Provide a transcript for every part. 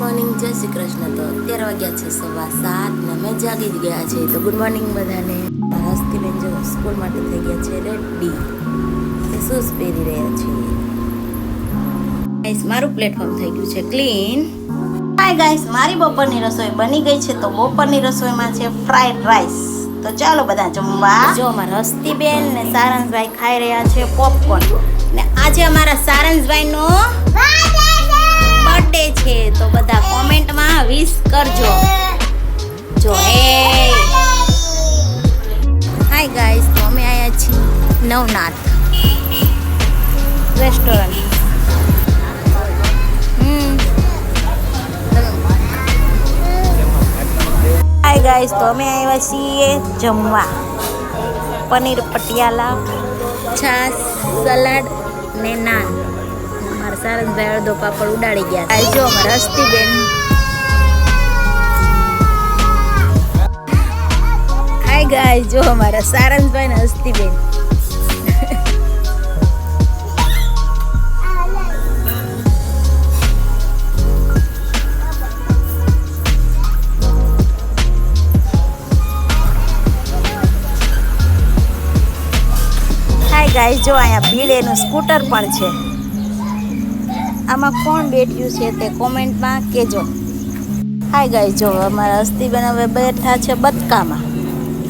Morning, જય શ્રી કૃષ્ણ. તો 13 વાગ્યા છે, 7:15 ને અમે જાગી જ ગયા છે. તો ગુડ મોર્નિંગ બધાને. હસ્તીબેન જો સ્કૂલ માટે થઈ ગયા છે રેડી. એ શૂઝ પહેરી રહ્યા છીએ. ગાઈસ, મારું પ્લેટફોર્મ થઈ ગયું છે ક્લીન. હાય ગાઈસ, મારી બપોરની રસોઈ બની ગઈ છે. તો બપોરની રસોઈમાં છે ફ્રાઈડ રાઈસ. તો ચાલો બધા જમવા. જો અમારા હસ્તીબેન ને સારંગભાઈ ખાઈ રહ્યા છે પોપકોર્ન. ને આજે અમારા સારંગભાઈનો બર્થડે છે. તો બધા કોમેન્ટમાં વિશ કરજો. જો હાય ગાઈસ, તો અમે આવ્યા છીએ નવનાથ રેસ્ટોરન્ટ. હાય ગાઈસ, તો અમે આવ્યા છીએ જમવા. પનીર પટિયાલા, છાશ, સલાડ ને નાન. અમારા સારંગભાઈ અડધો પાપડ ઉડાડી ગયા. આ જો અમારા હસ્તીબેન. હાય ગાઈસ, જો અમારા સારંગભાઈ ને હસ્તીબેન. હાય ગાઈસ, જો અહીંયા ભીડ એનું સ્કૂટર પણ છે. આમાં કોણ બેઠ્યું છે તે કોમેન્ટમાં કહેજો. હાય ગાઈસ, જો અમારા હસ્તીબેન હવે બેઠા છે બતકામાં.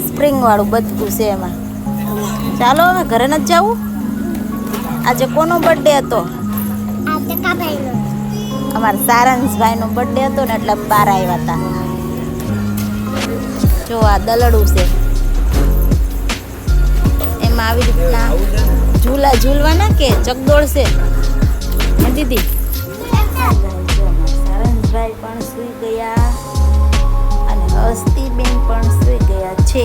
સ્પ્રિંગ વાળું બતકું છે એમાં. ચાલો હવે ઘરે નથી જવું. આજે કોનો બર્થડે હતો? અમારા સારંગભાઈનો બર્થડે હતો ને એટલે બહાર આવ્યા હતા. જો આ દલડું છે, એમાં આવી રીતના ઝૂલા ઝૂલવાના કે ચકદોડ છે દીદી. સારંગભાઈ પણ સૂઈ ગયા અને હસ્તીબેન પણ સૂઈ ગયા છે.